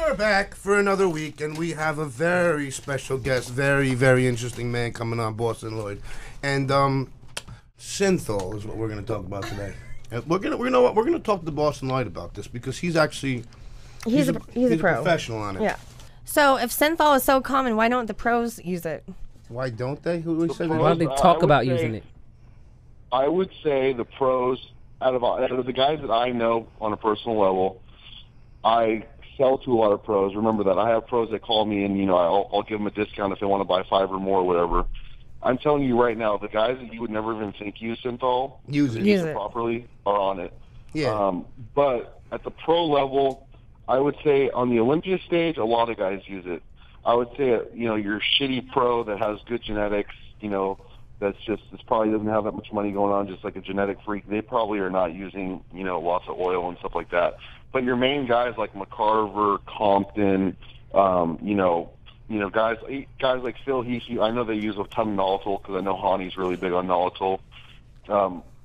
We're back for another week, and we have a very special guest, very, very interesting man coming on, Bostin, Loyd. And Synthol is what we're going to talk about today. And we're gonna talk to Bostin Loyd about this because he's actually he's a pro. Professional on it. Yeah. So if Synthol is so common, why don't the pros use it? Why don't they? Why don't they talk about using it? I would say the pros, out of the guys that I know on a personal level, I sell to a lot of pros. Remember that. I have pros that call me, and I'll give them a discount if they want to buy 5 or more or whatever. I'm telling you right now, the guys that you would never even think use Synthol, use it properly, are on it. Yeah. But at the pro level, I would say on the Olympia stage, a lot of guys use it. I would say, your shitty pro that has good genetics, that's probably doesn't have that much money going on, just like a genetic freak, they probably are not using, lots of oil and stuff like that. But your main guys like McCarver, Compton, guys like Phil Heath, I know they use a ton of Nolotil because I know Hani's really big on Nolotil.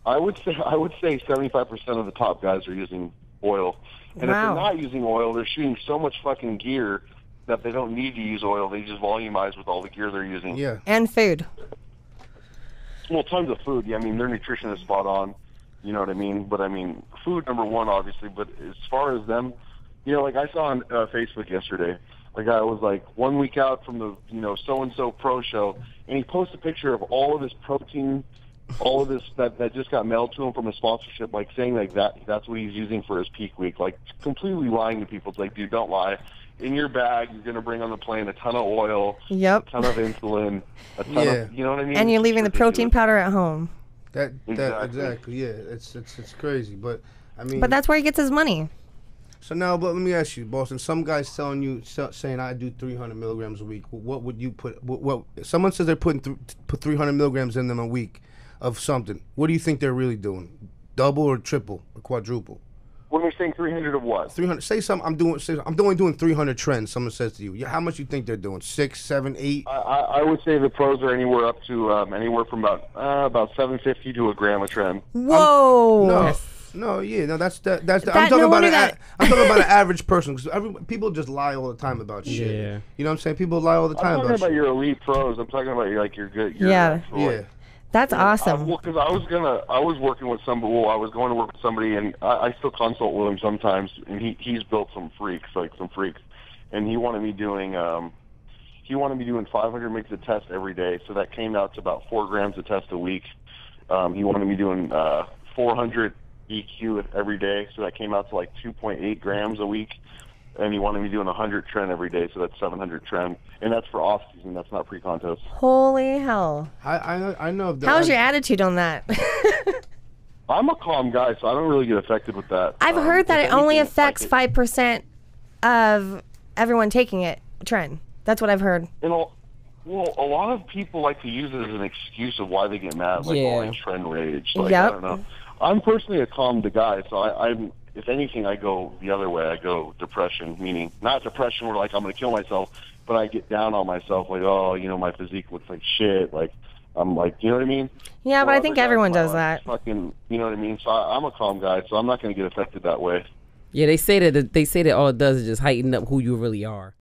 I would say 75% of the top guys are using oil. And if they're not using oil, they're shooting so much fucking gear that they don't need to use oil. They just volumize with all the gear they're using. Yeah. And food. Well, tons of food. Yeah, I mean, their nutrition is spot on. You know what I mean? But, food, number one, obviously. But as far as them, like I saw on Facebook yesterday, a guy was like 1 week out from the, so-and-so pro show, and he posted a picture of all of his protein, all of this that just got mailed to him from a sponsorship, like saying like that's what he's using for his peak week, like completely lying to people. It's like, dude, don't lie. In your bag, you're going to bring on the plane a ton of oil, a ton of insulin, a ton of, you know what I mean? And you're leaving the protein powder at home. Exactly, yeah. It's crazy, but But that's where he gets his money. So now, but let me ask you, Bostin. Some guys saying I do 300 milligrams a week. What would you put? What someone says they're put 300 milligrams in them a week of something. What do you think they're really doing? Double or triple or quadruple? When we're saying 300 of what? 300. Say something. I'm only doing 300 trends. Someone says to you, how much you think they're doing? 6, 7, 8? I would say the pros are anywhere up to anywhere from about 750 to a gram a trend. Whoa. That's I'm talking about an average person because people just lie all the time about shit. Yeah. You know what I'm saying? People lie all the time about shit. I'm talking about your elite pros. I'm talking about your good. Yeah. That's awesome. Because I was working with somebody. Well, I was going to work with somebody, and I still consult with him sometimes. And he's built some freaks, and he wanted me doing 500 mgs a test every day. So that came out to about 4 grams a test a week. He wanted me doing 400 EQ every day, so that came out to like 2.8 grams a week. And he wanted me doing 100 trend every day, so that's 700 trend, and that's for off season. That's not pre-contest. Holy hell! I know. How's your attitude on that? I'm a calm guy, so I don't really get affected with that. I've heard that it only affects 5% of everyone taking it. Trend. That's what I've heard. Well, a lot of people like to use it as an excuse of why they get mad, I trend rage. I don't know. I'm personally a calm guy, so I'm. If anything, I go the other way. I go depression, meaning not depression where, I'm going to kill myself, but I get down on myself, my physique looks like shit. I'm like, you know what I mean? Yeah, but I think everyone does that. Fucking, you know what I mean? So I'm a calm guy, so I'm not going to get affected that way. Yeah, they say that all it does is just heighten up who you really are.